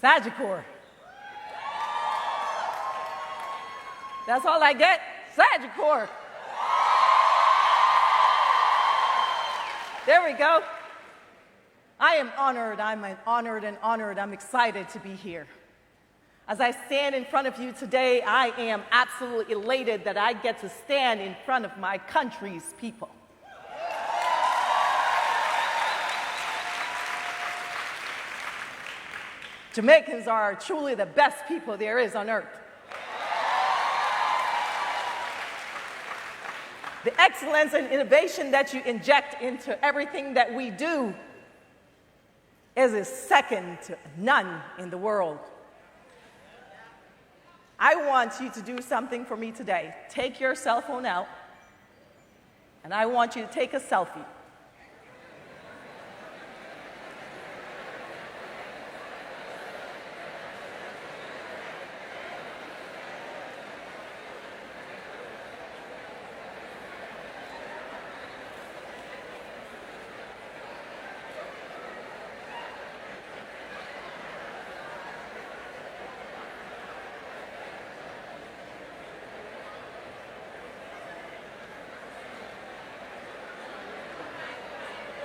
Sagicor. That's all I get? Sagicor. There we go. I am honored. I'm honored. I'm excited to be here. As I stand in front of you today, I am absolutely elated that I get to stand in front of my country's people. Jamaicans are truly the best people there is on earth. The excellence and innovation that you inject into everything that we do is second to none in the world. I want you to do something for me today. Take your cell phone out, and I want you to take a selfie.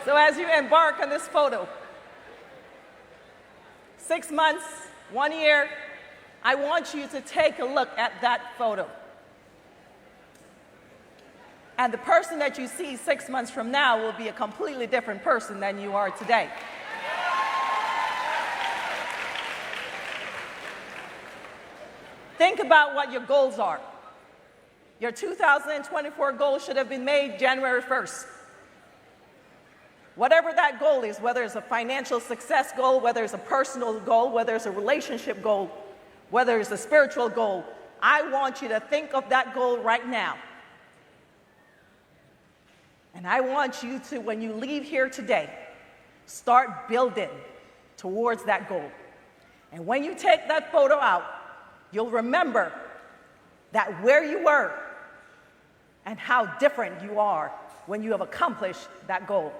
So as you embark on this photo, 6 months, 1 year, I want you to take a look at that photo. And the person that you see 6 months from now will be a completely different person than you are today. Think about what your goals are. Your 2024 goal should have been made January 1st. Whatever that goal is, whether it's a financial success goal, whether it's a personal goal, whether it's a relationship goal, whether it's a spiritual goal, I want you to think of that goal right now. And I want you to, when you leave here today, start building towards that goal. And when you take that photo out, you'll remember that where you were and how different you are when you have accomplished that goal.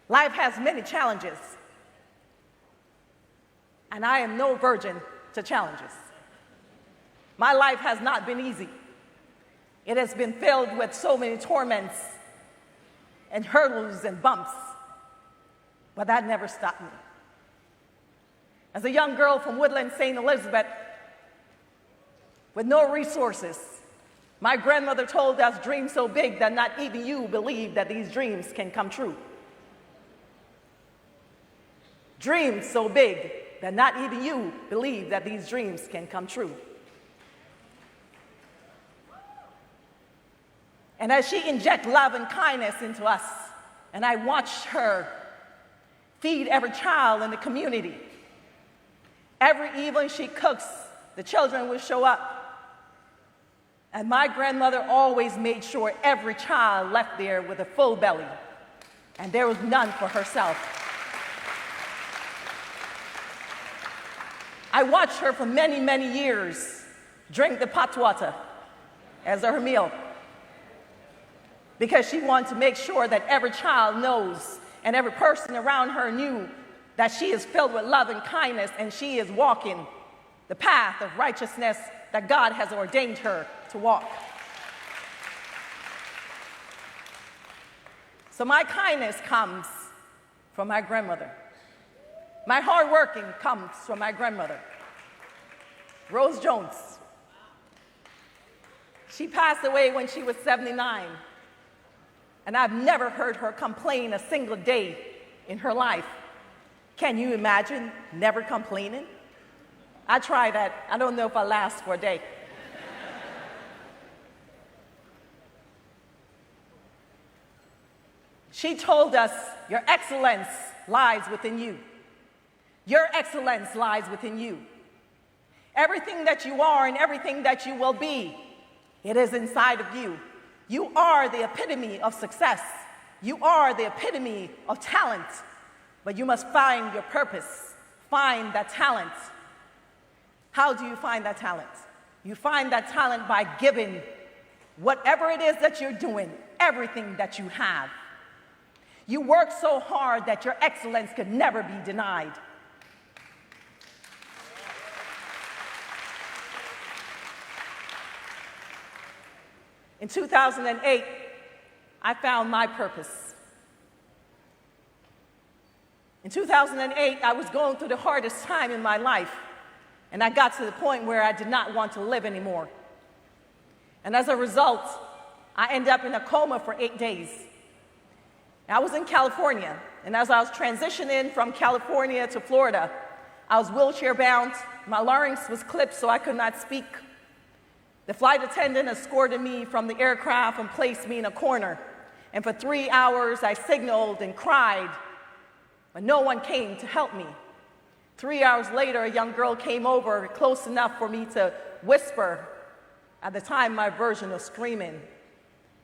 Life has many challenges, and I am no virgin to challenges. My life has not been easy. It has been filled with so many torments and hurdles and bumps, but that never stopped me. As a young girl from Woodland, St. Elizabeth, with no resources, my grandmother told us dreams so big that not even you believe that these dreams can come true. Dreams so big that not even you believe that these dreams can come true. And as she injects love and kindness into us, and I watched her feed every child in the community, every evening she cooks, the children will show up. And my grandmother always made sure every child left there with a full belly, and there was none for herself. I watched her for many, many years drink the pot water as her meal because she wanted to make sure that every child knows and every person around her knew that she is filled with love and kindness and she is walking the path of righteousness that God has ordained her to walk. So my kindness comes from my grandmother. My hard working comes from my grandmother, Rose Jones. She passed away when she was 79, and I've never heard her complain a single day in her life. Can you imagine never complaining? I try that. I don't know if I last for a day. She told us, your excellence lies within you. Your excellence lies within you. Everything that you are and everything that you will be, it is inside of you. You are the epitome of success. You are the epitome of talent. But you must find your purpose. Find that talent. How do you find that talent? You find that talent by giving whatever it is that you're doing, everything that you have. You work so hard that your excellence could never be denied. In 2008, I found my purpose. In 2008, I was going through the hardest time in my life, and I got to the point where I did not want to live anymore. And as a result, I ended up in a coma for 8 days. I was in California, and as I was transitioning from California to Florida, I was wheelchair bound, my larynx was clipped so I could not speak. The flight attendant escorted me from the aircraft and placed me in a corner. And for 3 hours, I signaled and cried, but no one came to help me. 3 hours later, a young girl came over close enough for me to whisper, at the time my version of screaming,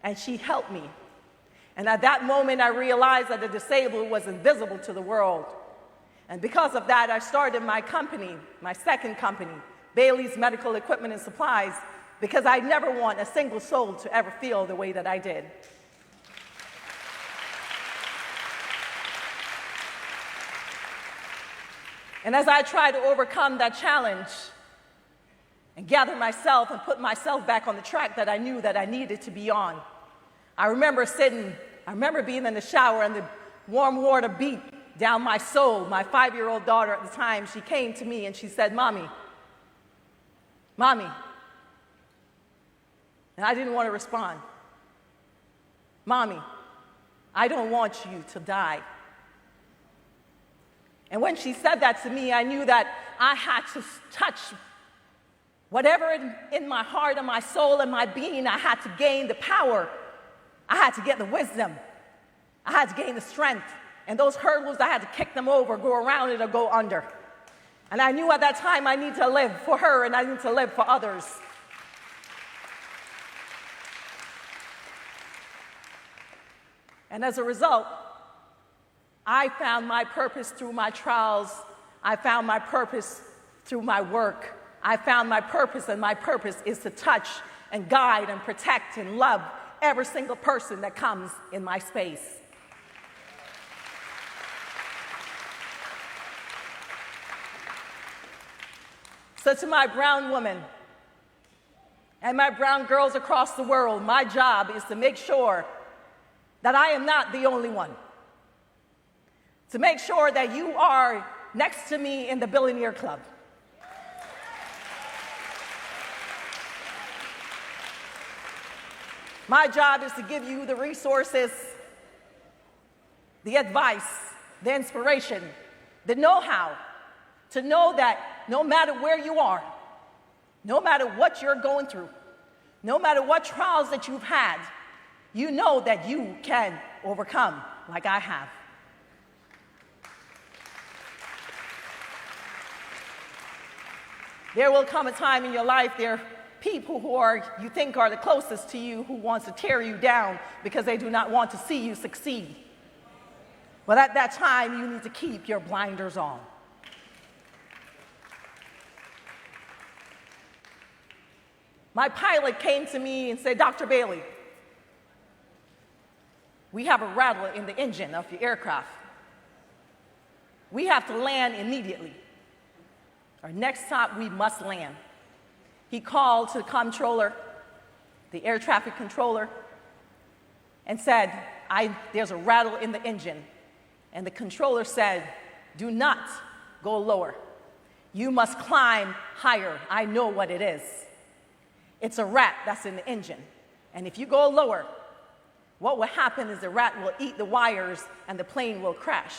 and she helped me. And at that moment, I realized that the disabled was invisible to the world. And because of that, I started my company, my second company, Bailey's Medical Equipment and Supplies, because I never want a single soul to ever feel the way that I did. And as I tried to overcome that challenge and gather myself and put myself back on the track that I knew that I needed to be on, I remember being in the shower and the warm water beat down my soul. My 5-year-old daughter at the time, she came to me and she said, "Mommy, Mommy." And I didn't want to respond. "Mommy, I don't want you to die." And when she said that to me, I knew that I had to touch whatever in my heart and my soul and my being. I had to gain the power. I had to get the wisdom. I had to gain the strength. And those hurdles, I had to kick them over, go around it, or go under. And I knew at that time I need to live for her and I need to live for others. And as a result, I found my purpose through my trials. I found my purpose through my work. I found my purpose, and my purpose is to touch and guide and protect and love every single person that comes in my space. So to my brown women and my brown girls across the world, my job is to make sure that I am not the only one. To make sure that you are next to me in the Billionaire Club. My job is to give you the resources, the advice, the inspiration, the know-how, to know that no matter where you are, no matter what you're going through, no matter what trials that you've had, you know that you can overcome like I have. There will come a time in your life, there are people who you think are the closest to you who wants to tear you down because they do not want to see you succeed. But at that time, you need to keep your blinders on. My pilot came to me and said, "Dr. Bailey, we have a rattle in the engine of your aircraft. We have to land immediately. Our next stop, we must land." He called to the controller, the air traffic controller, and said, "There's a rattle in the engine." And the controller said, "Do not go lower. You must climb higher. I know what it is. It's a rat that's in the engine. And if you go lower, what will happen is the rat will eat the wires and the plane will crash.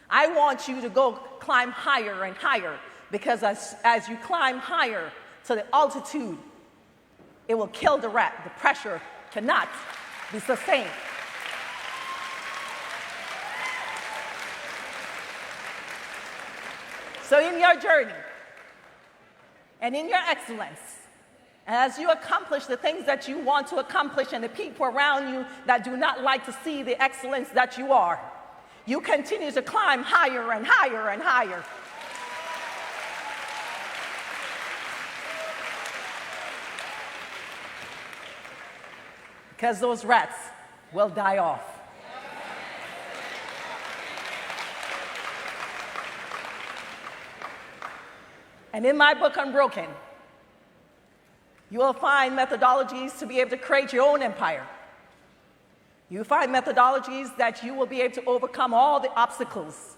I want you to go climb higher and higher, because as you climb higher to the altitude, it will kill the rat. The pressure cannot be sustained." So in your journey and in your excellence, as you accomplish the things that you want to accomplish and the people around you that do not like to see the excellence that you are, you continue to climb higher and higher and higher. Because those rats will die off. And in my book, Unbroken, You will find methodologies to be able to create your own empire. You find methodologies that you will be able to overcome all the obstacles,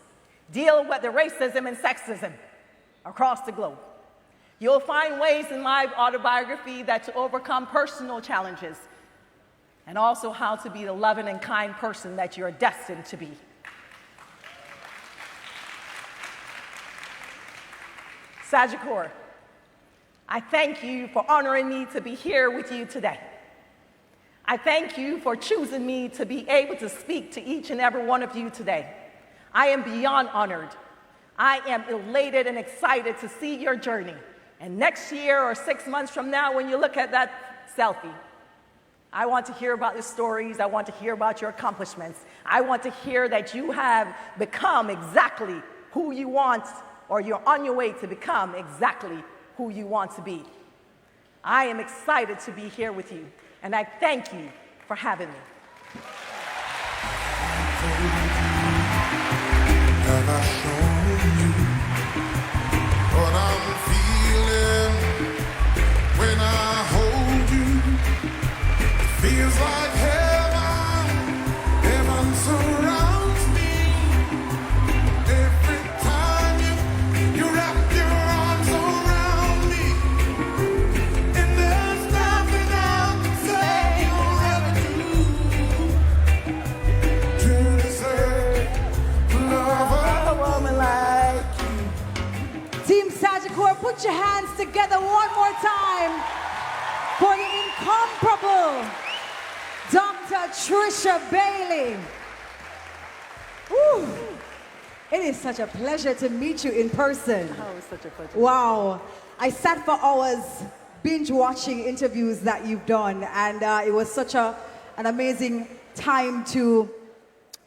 deal with the racism and sexism across the globe. You'll find ways in my autobiography that to overcome personal challenges and also how to be the loving and kind person that you're destined to be. Sagicor, I thank you for honoring me to be here with you today. I thank you for choosing me to be able to speak to each and every one of you today. I am beyond honored. I am elated and excited to see your journey. And next year or 6 months from now, when you look at that selfie, I want to hear about the stories. I want to hear about your accomplishments. I want to hear that you have become exactly who you want, or you're on your way to become exactly who you want to be. I am excited to be here with you, and I thank you for having me. Have I shown you what I'm feeling when I hold you? It feels like heaven, heaven surrounds me. Every time you wrap your arms around me, and there's nothing I can say or ever do to deserve love. A woman like you. Team Sagicor, put your hands together one more time for the incomparable Dr. Trisha Bailey. Woo. It is such a pleasure to meet you in person. Oh, it's such a pleasure. Wow. I sat for hours binge watching interviews that you've done, and it was such an amazing time to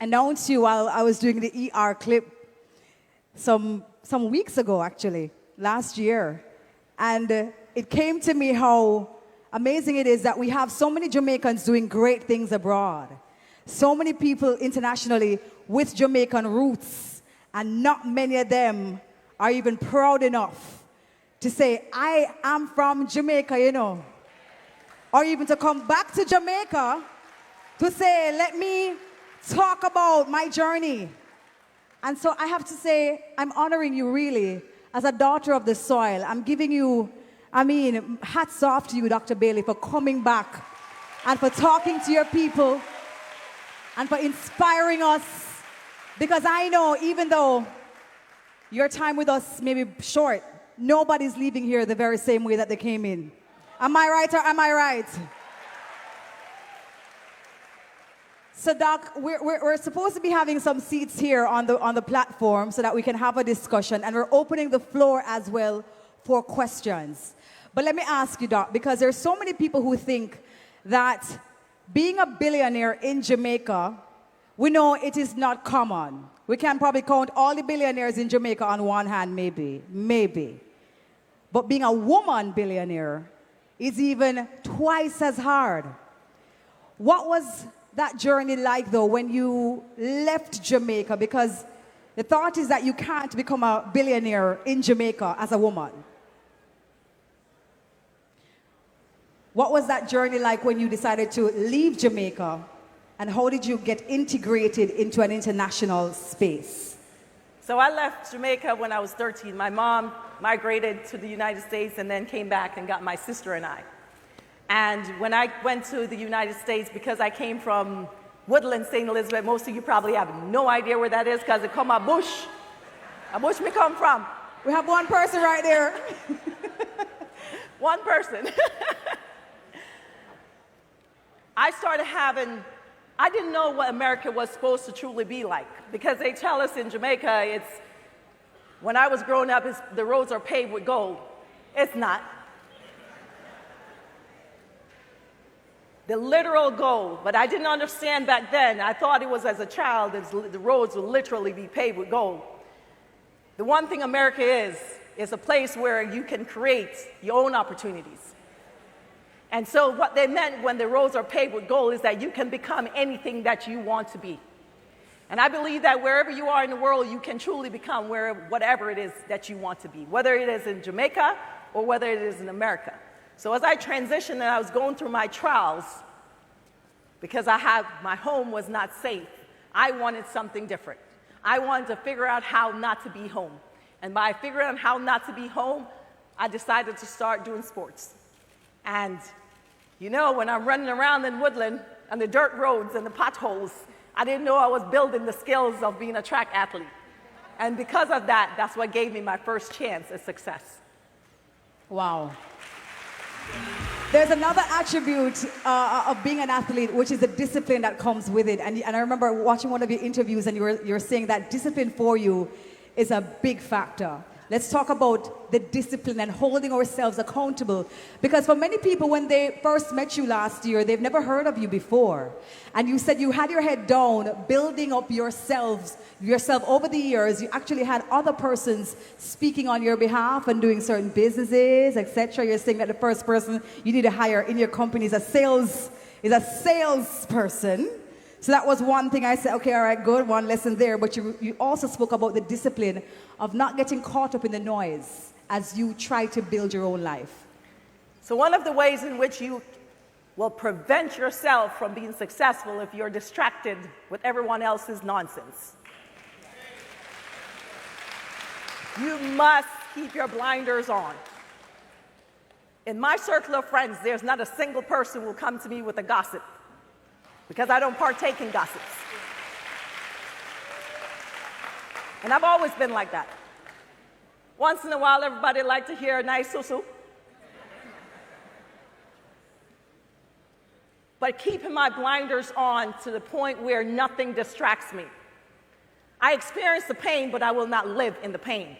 announce you while I was doing the ER clip some weeks ago, actually, last year. And it came to me how amazing it is that we have so many Jamaicans doing great things abroad. So many people internationally with Jamaican roots, and not many of them are even proud enough to say, I am from Jamaica, you know. Or even to come back to Jamaica to say, let me talk about my journey. And so I have to say, I'm honoring you really as a daughter of the soil. I'm giving you, hats off to you, Dr. Bailey, for coming back and for talking to your people and for inspiring us. Because I know even though your time with us may be short, nobody's leaving here the very same way that they came in. Am I right or am I right? So, Doc, we're supposed to be having some seats here on the platform so that we can have a discussion, and we're opening the floor as well for questions. But let me ask you, Doc, because there's so many people who think that being a billionaire in Jamaica, we know it is not common. We can probably count all the billionaires in Jamaica on one hand, maybe. But being a woman billionaire is even twice as hard. What was that journey like, though, when you left Jamaica? Because the thought is that you can't become a billionaire in Jamaica as a woman. What was that journey like when you decided to leave Jamaica, and how did you get integrated into an international space? So I left Jamaica when I was 13. My mom migrated to the United States and then came back and got my sister and I. And when I went to the United States, because I came from Woodland, St. Elizabeth, most of you probably have no idea where that is because it come a bush. A bush me come from. We have one person right there. One person. I didn't know what America was supposed to truly be like, because they tell us in Jamaica, when I was growing up, the roads are paved with gold. It's not. The literal gold, but I didn't understand back then. I thought it was, as a child, the roads would literally be paved with gold. The one thing America is a place where you can create your own opportunities. And so what they meant when the roads are paved with gold is that you can become anything that you want to be. And I believe that wherever you are in the world, you can truly become whatever it is that you want to be, whether it is in Jamaica or whether it is in America. So as I transitioned and I was going through my trials, because my home was not safe, I wanted something different. I wanted to figure out how not to be home. And by figuring out how not to be home, I decided to start doing sports. And you know, when I'm running around in Woodland on the dirt roads and the potholes, I didn't know I was building the skills of being a track athlete. And because of that, that's what gave me my first chance at success. Wow. There's another attribute of being an athlete, which is the discipline that comes with it. And I remember watching one of your interviews, and you were saying that discipline for you is a big factor. Let's talk about the discipline and holding ourselves accountable. Because for many people, when they first met you last year, they've never heard of you before. And you said you had your head down, building up yourself over the years. You actually had other persons speaking on your behalf and doing certain businesses, etc. You're saying that the first person you need to hire in your company is a salesperson. So that was one thing I said, okay, all right, good, one lesson there. But you also spoke about the discipline of not getting caught up in the noise as you try to build your own life. So one of the ways in which you will prevent yourself from being successful if you're distracted with everyone else's nonsense. You must keep your blinders on. In my circle of friends, there's not a single person who will come to me with a gossip, because I don't partake in gossips. And I've always been like that. Once in a while, everybody like to hear a nice susu. But keeping my blinders on to the point where nothing distracts me. I experience the pain, but I will not live in the pain.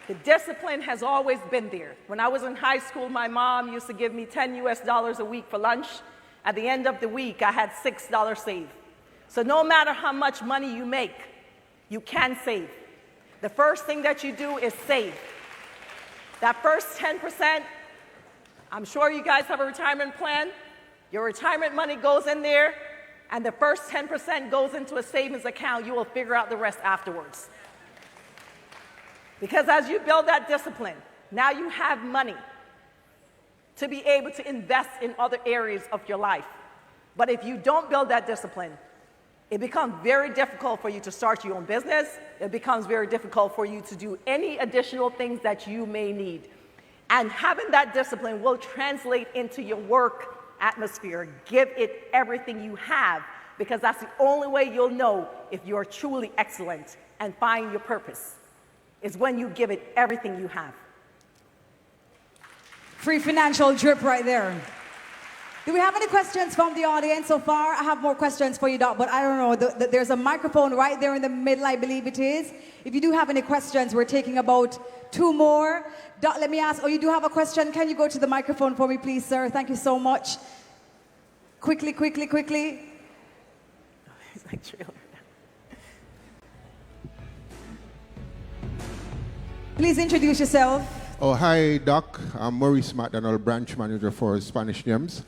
The discipline has always been there. When I was in high school, my mom used to give me $10 a week for lunch. At the end of the week, I had $6 saved. So no matter how much money you make, you can save. The first thing that you do is save. That first 10%, I'm sure you guys have a retirement plan. Your retirement money goes in there, and the first 10% goes into a savings account. You will figure out the rest afterwards. Because as you build that discipline, now you have money to be able to invest in other areas of your life. But if you don't build that discipline, it becomes very difficult for you to start your own business. It becomes very difficult for you to do any additional things that you may need. And having that discipline will translate into your work atmosphere. Give it everything you have, because that's the only way you'll know if you're truly excellent and find your purpose, is when you give it everything you have. Free financial drip right there. Do we have any questions from the audience so far? I have more questions for you, Doc, but I don't know. There's a microphone right there in the middle, I believe it is. If you do have any questions, we're taking about 2 more. Doc, let me ask, you do have a question? Can you go to the microphone for me, please, sir? Thank you so much. Quickly. He's like trailer. Please introduce yourself. Oh, hi, Doc. I'm Maurice McDonald, branch manager for Spanish Gems.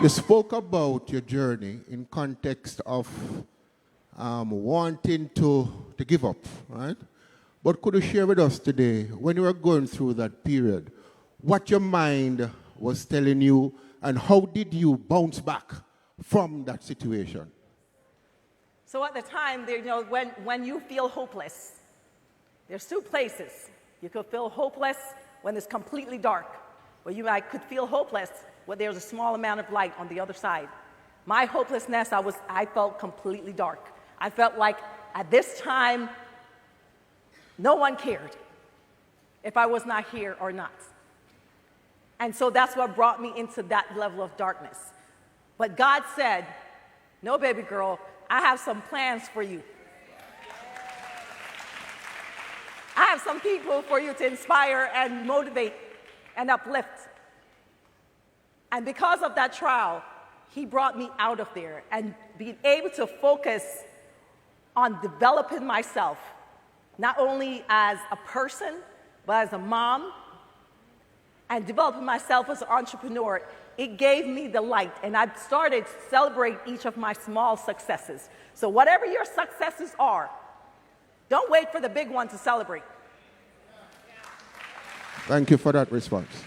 You spoke about your journey in context of wanting to give up, right? But could you share with us today, when you were going through that period, what your mind was telling you, and how did you bounce back from that situation? So at the time, when you feel hopeless, there's 2 places. You could feel hopeless when it's completely dark, or could feel hopeless when there's a small amount of light on the other side. My hopelessness, I felt completely dark. I felt like at this time, no one cared if I was not here or not. And so that's what brought me into that level of darkness. But God said, no, baby girl, I have some plans for you. I have some people for you to inspire and motivate and uplift. And because of that trial, He brought me out of there, and being able to focus on developing myself, not only as a person, but as a mom, and developing myself as an entrepreneur. It gave me the light, and I started to celebrate each of my small successes. So whatever your successes are, Don't wait for the big one to celebrate. Thank you for that response.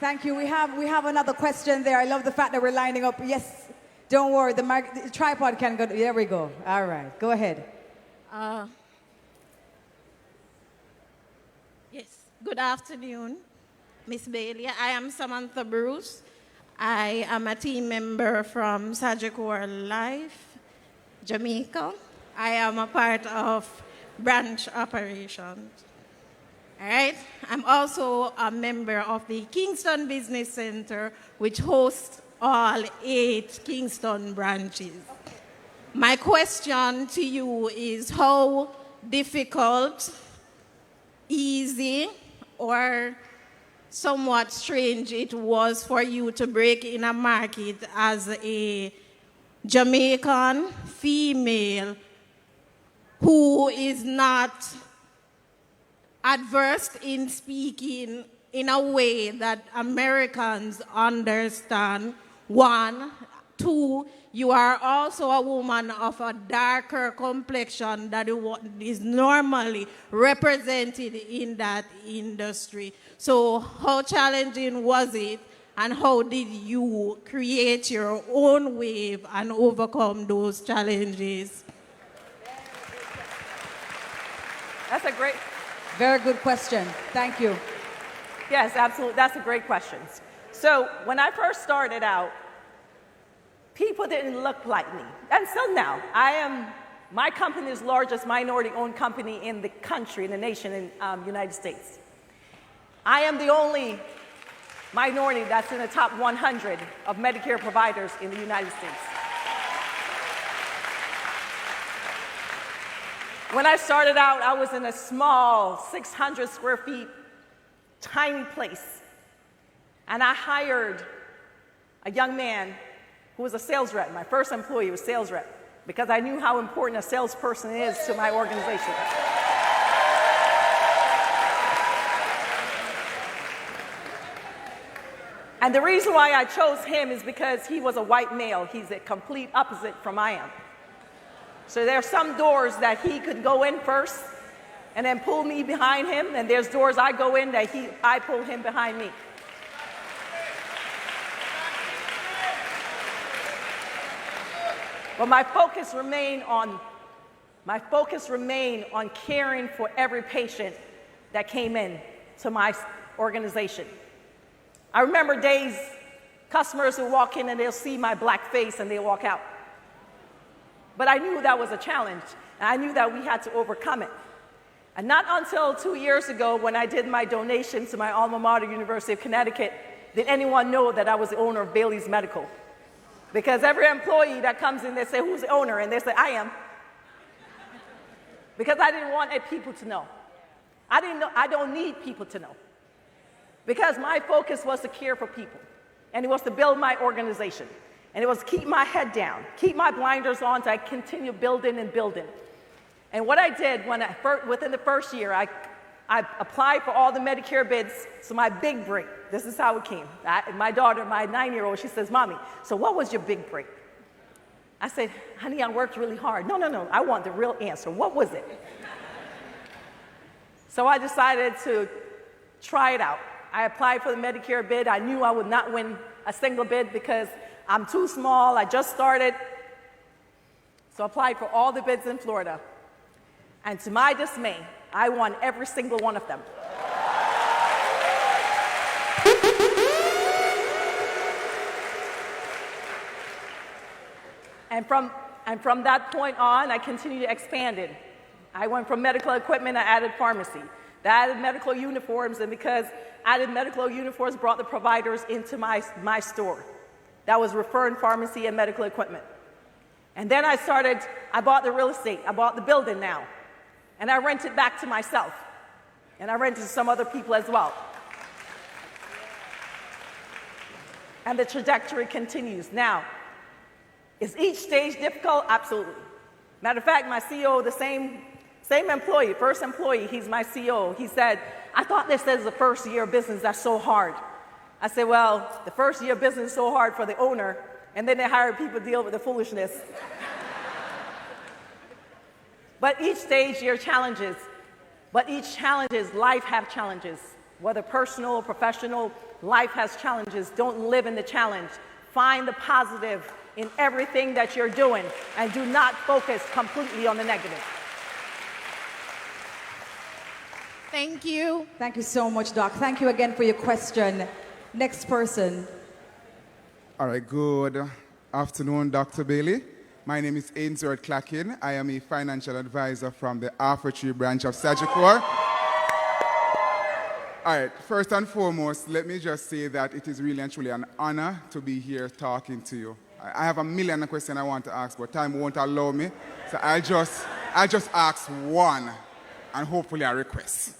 Thank you. We have another question there. I love the fact that we're lining up. Yes, don't worry. The tripod can go. There we go. All right, go ahead. Yes. Good afternoon, Miss Bailey. I am Samantha Bruce. I am a team member from Sagicor Life, Jamaica. I am a part of branch operations. All right. I'm also a member of the Kingston Business Center, which hosts all 8 Kingston branches. My question to you is how difficult, easy, or somewhat strange it was for you to break in a market as a Jamaican female who is not adverse in speaking in a way that Americans understand. 1, 2, you are also a woman of a darker complexion that is normally represented in that industry. So how challenging was it, and how did you create your own wave and overcome those challenges? That's a great, Very good question. Thank you. yes, absolutely. That's a great question. So when I first started out, people didn't look like me. And still now, my company is the largest minority-owned company in the country, in the nation, in United States. I am the only minority that's in the top 100 of Medicare providers in the United States. When I started out, I was in a small 600 square feet, tiny place. And I hired a young man who was a sales rep. My first employee was sales rep, because I knew how important a salesperson is to my organization. And the reason why I chose him is because he was a white male. He's a complete opposite from I am. So there are some doors that he could go in first and then pull me behind him, and there's doors I go in that I pull him behind me. But my focus remained on caring for every patient that came in to my organization. I remember days, customers who walk in and they'll see my black face and they walk out. But I knew that was a challenge, and I knew that we had to overcome it. And not until 2 years ago, when I did my donation to my alma mater, University of Connecticut, did anyone know that I was the owner of Bailey's Medical. Because every employee that comes in, they say, who's the owner? And they say, I am. Because I didn't want people to know. I don't need people to know. Because my focus was to care for people. And it was to build my organization. And it was to keep my head down, keep my blinders on, so I continue building and building. And what I did within the first year, I applied for all the Medicare bids. So my big break, this is how it came. My daughter, my 9-year-old, she says, Mommy, so what was your big break? I said, honey, I worked really hard. No, I want the real answer. What was it? So I decided to try it out. I applied for the Medicare bid. I knew I would not win a single bid because I'm too small. I just started. So I applied for all the bids in Florida. And to my dismay, I won every single one of them. And from that point on, I continued to expand it. I went from medical equipment, I added pharmacy. I added medical uniforms, and because added medical uniforms brought the providers into my store. That was referring pharmacy and medical equipment. And then I bought the real estate. I bought the building now. And I rent it back to myself. And I rent it to some other people as well. And the trajectory continues. Now, is each stage difficult? Absolutely. Matter of fact, my CEO, the same employee, first employee, he's my CEO. He said, I thought this says the first year of business, that's so hard. I said, well, the first year of business is so hard for the owner, and then they hire people to deal with the foolishness. But each stage, there are challenges. But each challenge is life have challenges. Whether personal or professional, life has challenges. Don't live in the challenge. Find the positive in everything that you're doing and do not focus completely on the negative. Thank you. Thank you so much, Doc. Thank you again for your question. Next person. All right, good afternoon, Dr. Bailey. My name is Ainsworth Clackin. I am a financial advisor from the Tree branch of Sagicor. All right, first and foremost, let me just say that it is really and truly an honor to be here talking to you. I have a million questions I want to ask, but time won't allow me. So I'll just ask one, and hopefully a request.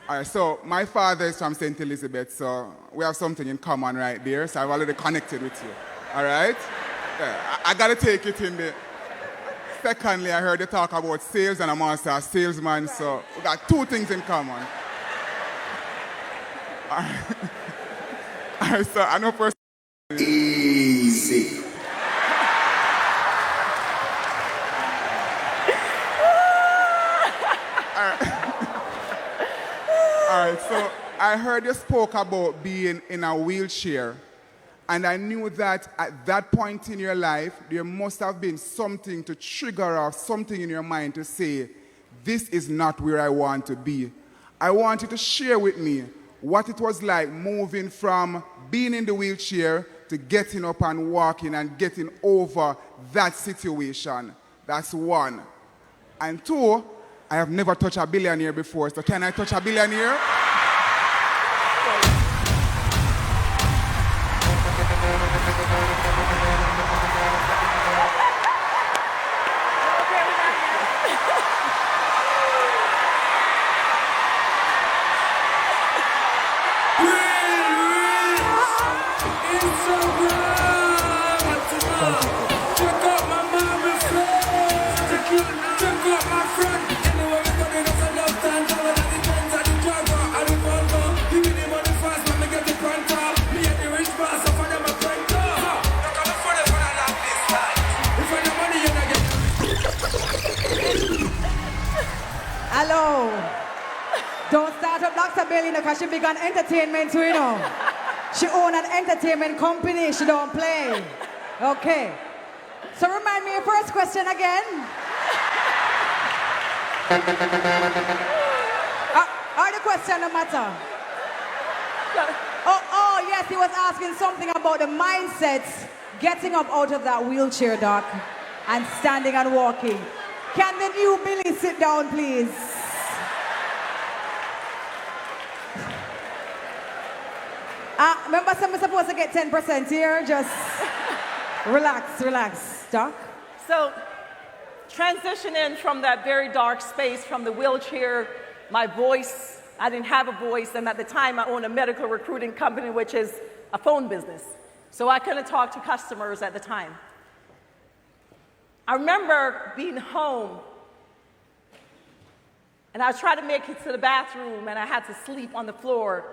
All right, so my father is from St. Elizabeth, so we have something in common right there, so I've already connected with you. All right? Yeah, I got to take it in there. Secondly, I heard you talk about sales, and I'm also a salesman, so we got two things in common. All right, so I know first. Easy. All right, so I heard you spoke about being in a wheelchair, and I knew that at that point in your life, there must have been something to trigger off something in your mind to say, this is not where I want to be. I want you to share with me what it was like moving from being in the wheelchair to getting up and walking and getting over that situation. That's one. And two, I have never touched a billionaire before, so can I touch a billionaire? Hello. Don't start up Dr. Bailey because she began entertainment too, you know. She own an entertainment company. She don't play. Okay. So remind me your first question again. Or the question no matter. Oh, yes, he was asking something about the mindset, getting up out of that wheelchair, Doc, and standing and walking. Can the new Billy sit down, please? Remember, I'm supposed to get 10% here? Just relax, Doc. So, transitioning from that very dark space, from the wheelchair, my voice, I didn't have a voice, and at the time I owned a medical recruiting company, which is a phone business. So I couldn't talk to customers at the time. I remember being home, and I tried to make it to the bathroom, and I had to sleep on the floor,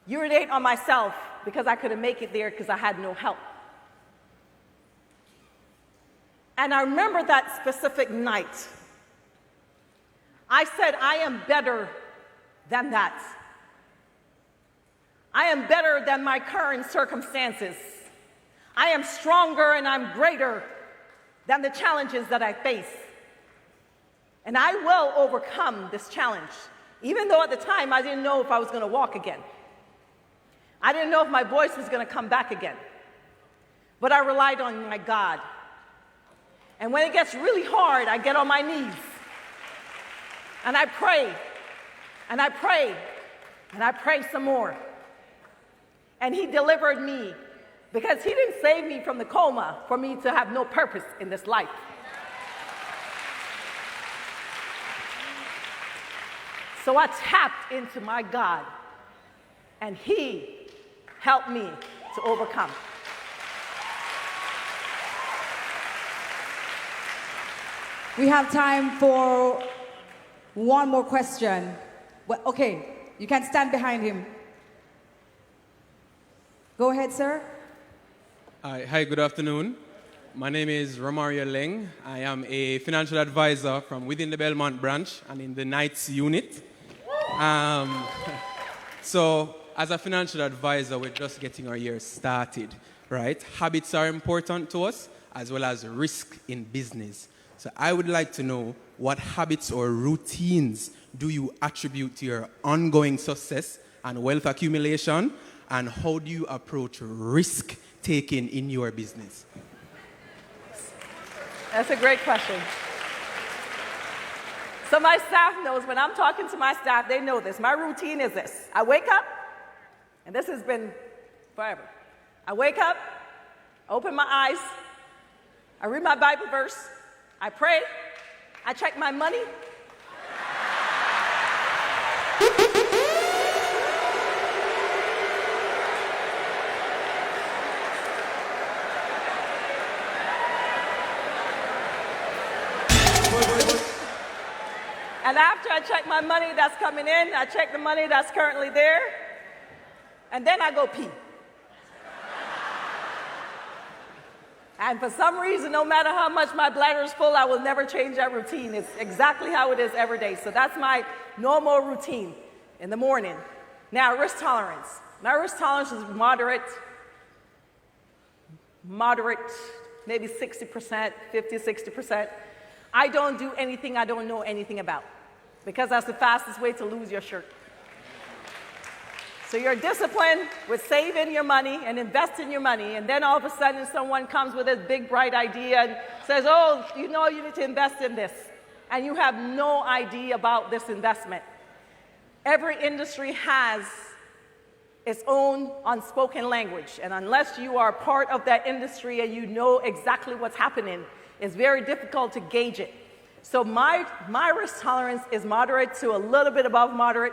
urinate on myself, because I couldn't make it there because I had no help. And I remember that specific night. I said, I am better than that. I am better than my current circumstances. I am stronger and I'm greater than the challenges that I face. And I will overcome this challenge, even though at the time I didn't know if I was going to walk again. I didn't know if my voice was going to come back again. But I relied on my God. And when it gets really hard, I get on my knees. And I pray. And I pray. And I pray some more. And he delivered me, because he didn't save me from the coma for me to have no purpose in this life. So I tapped into my God, and he helped me to overcome. We have time for one more question. Well, okay, you can stand behind him. Go ahead, sir. Hi, good afternoon. My name is Romario Leng. I am a financial advisor from within the Belmont branch and in the Knights unit. So, as a financial advisor, we're just getting our year started, right? Habits are important to us, as well as risk in business. So, I would like to know what habits or routines do you attribute to your ongoing success and wealth accumulation, and how do you approach risk taking in your business? That's a great question. So my staff knows, when I'm talking to my staff, they know this. My routine is this. I wake up, and this has been forever. I wake up, open my eyes, I read my Bible verse, I pray, I check my money. And after I check my money that's coming in, I check the money that's currently there, and then I go pee. And for some reason, no matter how much my bladder is full, I will never change that routine. It's exactly how it is every day. So that's my normal routine in the morning. Now, risk tolerance. My risk tolerance is moderate, maybe 60%, 50, 60%. I don't do anything I don't know anything about, because that's the fastest way to lose your shirt. So you're disciplined with saving your money and investing your money, and then all of a sudden someone comes with a big bright idea and says, oh, you know you need to invest in this, and you have no idea about this investment. Every industry has its own unspoken language, and unless you are part of that industry and you know exactly what's happening, it's very difficult to gauge it. So my risk tolerance is moderate to a little bit above moderate.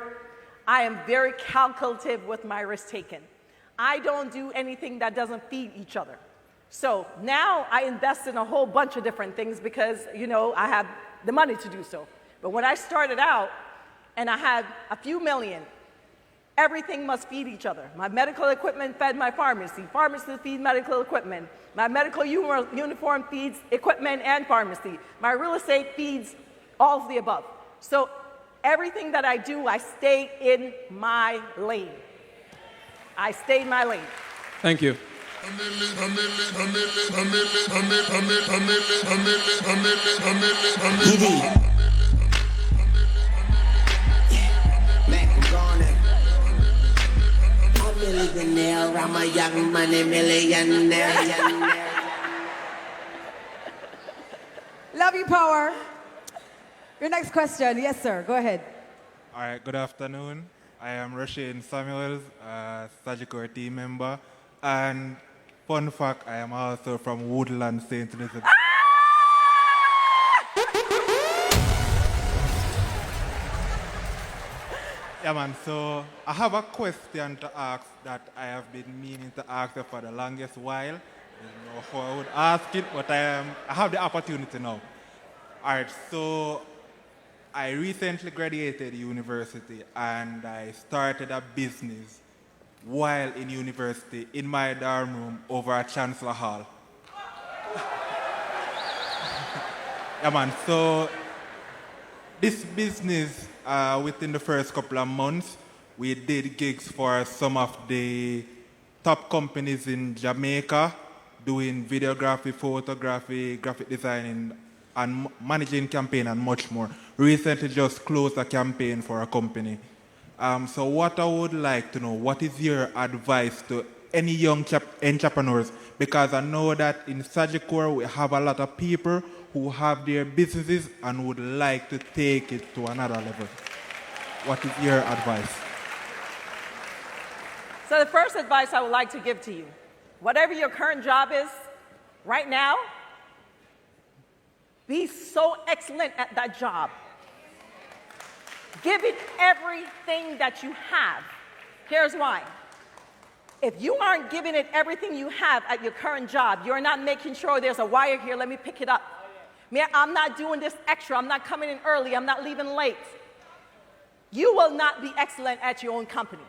I am very calculative with my risk taking. I don't do anything that doesn't feed each other. So now I invest in a whole bunch of different things because, you know, I have the money to do so. But when I started out and I had a few million, everything must feed each other. My medical equipment fed my pharmacy. Pharmacy feed medical equipment. My medical uniform feeds equipment and pharmacy. My real estate feeds all of the above. So everything that I do, I stay in my lane. I stay in my lane. Thank you. Millionaire, I'm a young money millionaire. Love you, Power. Your next question. Yes, sir. Go ahead. All right, good afternoon. I am Rasheen Samuels, Sagicor team member. And fun fact, I am also from Woodland, St. Elizabeth. Yeah, man, so I have a question to ask that I have been meaning to ask for the longest while. I don't know how I would ask it, but I have the opportunity now. All right, so I recently graduated university and I started a business while in university in my dorm room over at Chancellor Hall. Yeah, man, so this business, within the first couple of months, we did gigs for some of the top companies in Jamaica, doing videography, photography, graphic designing, and managing campaign and much more. Recently just closed a campaign for a company. So what I would like to know, what is your advice to any young entrepreneurs? Because I know that in Sagicor we have a lot of people who have their businesses and would like to take it to another level. What is your advice? So the first advice I would like to give to you, whatever your current job is right now, be so excellent at that job. Give it everything that you have. Here's why. If you aren't giving it everything you have at your current job, you're not making sure there's a wire here, let me pick it up. I'm not doing this extra, I'm not coming in early, I'm not leaving late. You will not be excellent at your own company.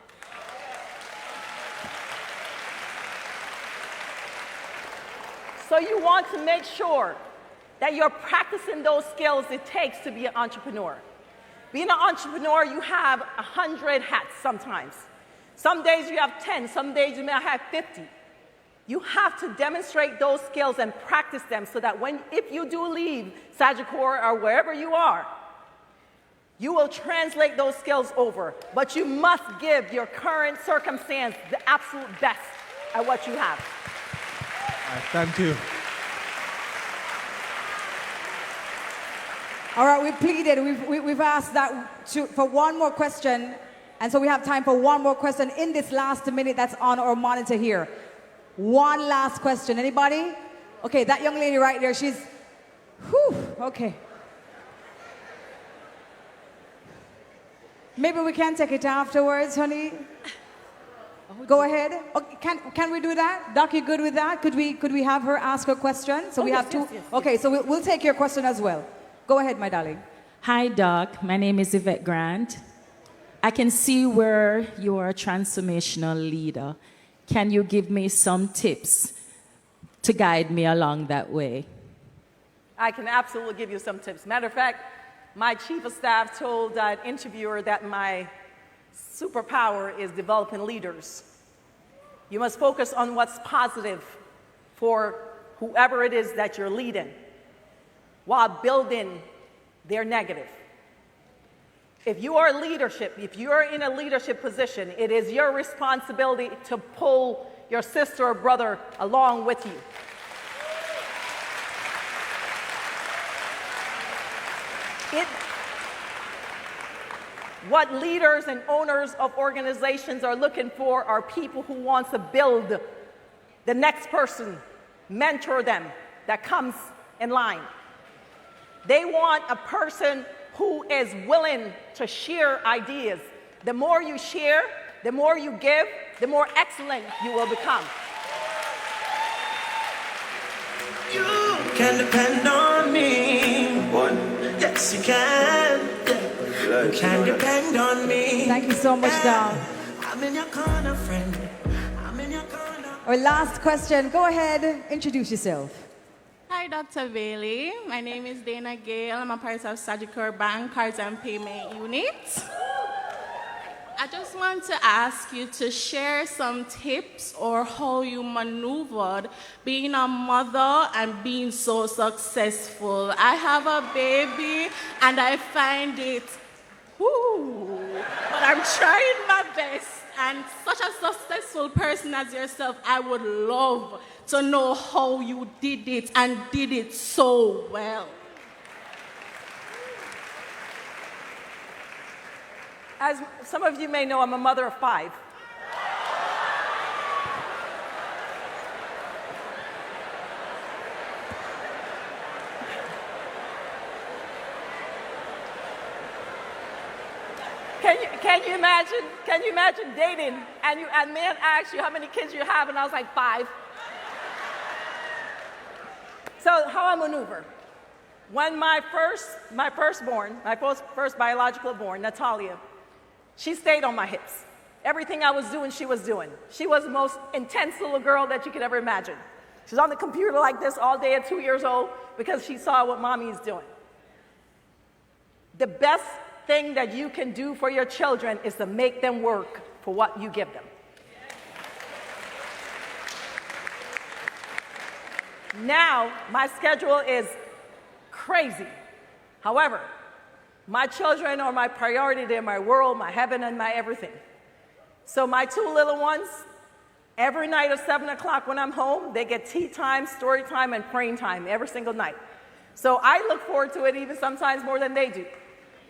So you want to make sure that you're practicing those skills it takes to be an entrepreneur. Being an entrepreneur, you have 100 hats sometimes. Some days you have 10, some days you may have 50. You have to demonstrate those skills and practice them so that if you do leave Sagicor or wherever you are, you will translate those skills over. But you must give your current circumstance the absolute best at what you have. Thank you. All right, we've pleaded, we've asked that for one more question, and so we have time for one more question in this last minute that's on our monitor here. One last question, anybody? Okay, that young lady right there, she's, okay. Maybe we can take it afterwards, honey. Go ahead. Okay, can we do that? Doc, you good with that? Could we have her ask her question? So we have two. Yes. Okay, so we'll take your question as well. Go ahead, my darling. Hi, Doc. My name is Yvette Grant. I can see where you are a transformational leader. Can you give me some tips to guide me along that way? I can absolutely give you some tips. Matter of fact, my chief of staff told that interviewer that my superpower is developing leaders. You must focus on what's positive for whoever it is that you're leading, while building their negative. If you are in a leadership position, it is your responsibility to pull your sister or brother along with you. What leaders and owners of organizations are looking for are people who want to build the next person, mentor them, that comes in line. They want a person who is willing to share ideas. The more you share, the more you give, the more excellent you will become. You can depend on me. What? Yes, you can. You can depend on me. Thank you so much, Dom. I'm in your corner, friend. I'm in your corner. Our last question. Go ahead, introduce yourself. Hi, Dr. Bailey. My name is Dana Gale. I'm a part of Sagicor Bank Cards and Payment Unit. I just want to ask you to share some tips or how you maneuvered being a mother and being so successful. I have a baby and I find it, but I'm trying my best. And such a successful person as yourself, I would love to know how you did it and did it so well. As some of you may know, I'm a mother of 5. Can you imagine dating and man asks you how many kids you have, and I was like 5. So how I maneuver. When my first biological born, Natalia, she stayed on my hips. Everything I was doing, she was doing. She was the most intense little girl that you could ever imagine. She's on the computer like this all day at 2 years old because she saw what mommy is doing. The best thing that you can do for your children is to make them work for what you give them. Now, my schedule is crazy. However, my children are my priority. They're my world, my heaven, and my everything. So my 2 little ones, every night at 7 o'clock when I'm home, they get tea time, story time, and praying time every single night. So I look forward to it even sometimes more than they do.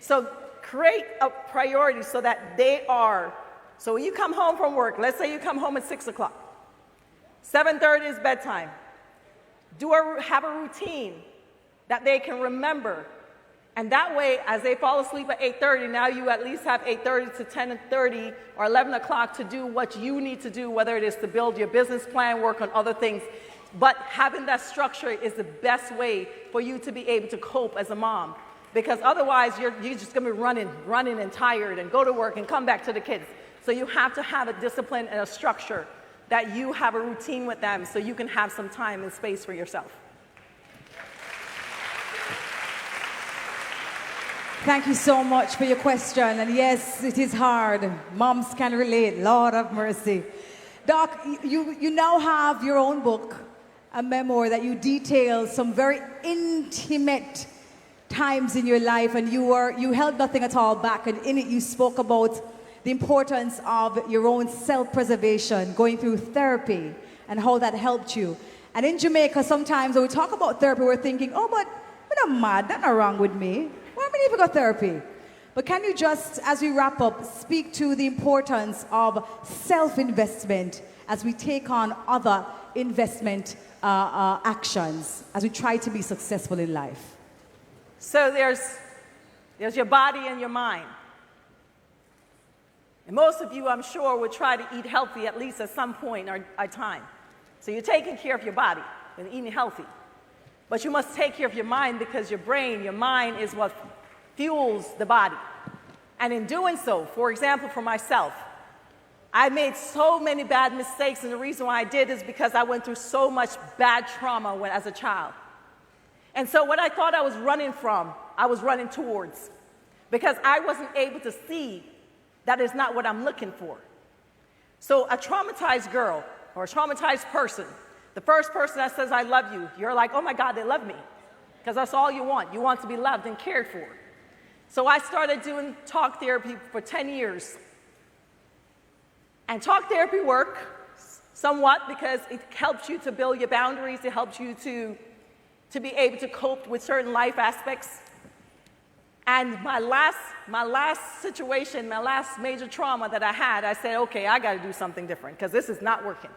So create a priority so that they are, so when you come home from work, let's say you come home at 6 o'clock, 7:30 is bedtime. Have a routine that they can remember. And that way, as they fall asleep at 8:30, now you at least have 8:30 to 10:30 or 11 o'clock to do what you need to do, whether it is to build your business plan, work on other things. But having that structure is the best way for you to be able to cope as a mom. Because otherwise, you're just going to be running and tired and go to work and come back to the kids. So you have to have a discipline and a structure that you have a routine with them so you can have some time and space for yourself. Thank you so much for your question. And yes, it is hard. Moms can relate. Lord have mercy. Doc, you now have your own book, a memoir that you detail some very intimate times in your life, and you held nothing at all back. And in it, you spoke about the importance of your own self-preservation, going through therapy, and how that helped you. And in Jamaica, sometimes when we talk about therapy, we're thinking, oh, but I'm not mad. That's not wrong with me. Why do I need to go therapy? But can you just, as we wrap up, speak to the importance of self-investment as we take on other investment actions, as we try to be successful in life? So there's your body and your mind. And most of you, I'm sure, would try to eat healthy at least at some point or a time. So you're taking care of your body and eating healthy. But you must take care of your mind, because your brain, your mind is what fuels the body. And in doing so, for example, for myself, I made so many bad mistakes, and the reason why I did is because I went through so much bad trauma as a child. And so what I thought I was running from, I was running towards, because I wasn't able to see that is not what I'm looking for. So a traumatized girl or a traumatized person, the first person that says, I love you, you're like, oh my God, they love me. Because that's all you want. You want to be loved and cared for. So I started doing talk therapy for 10 years. And talk therapy worked somewhat because it helps you to build your boundaries. It helps you to be able to cope with certain life aspects. And my last situation, my last major trauma that I had, I said, okay, I got to do something different because this is not working.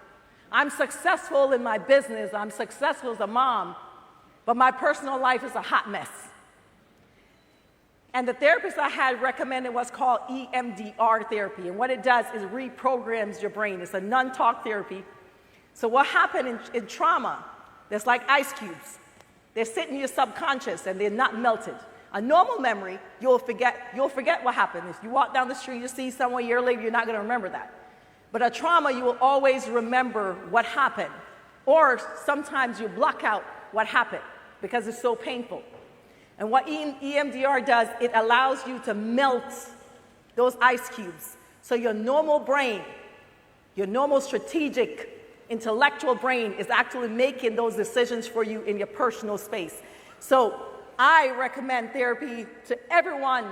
I'm successful in my business. I'm successful as a mom, but my personal life is a hot mess. And the therapist I had recommended what's called EMDR therapy. And what it does is reprograms your brain. It's a non-talk therapy. So what happened in trauma, there's like ice cubes. They're sitting in your subconscious and they're not melted. A normal memory, you'll forget what happened. If you walk down the street, you see someone a year later, you're not going to remember that. But a trauma, you will always remember what happened. Or sometimes you block out what happened because it's so painful. And what EMDR does, it allows you to melt those ice cubes. So your normal brain, your normal strategic, intellectual brain is actually making those decisions for you in your personal space. So I recommend therapy to everyone.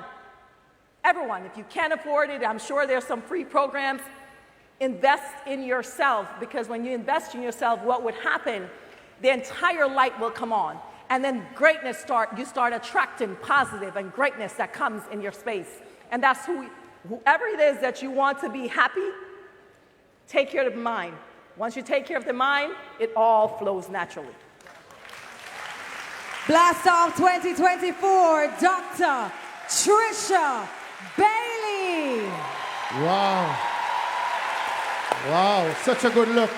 Everyone, if you can't afford it, I'm sure there's some free programs. Invest in yourself, because when you invest in yourself, what would happen? The entire light will come on. And then greatness you start attracting positive and greatness that comes in your space. And that's whoever it is that you want to be happy, take care of the mind. Once you take care of the mind, it all flows naturally. Blast Off 2024, Dr. Trisha Bailey. Wow. Wow, such a good look.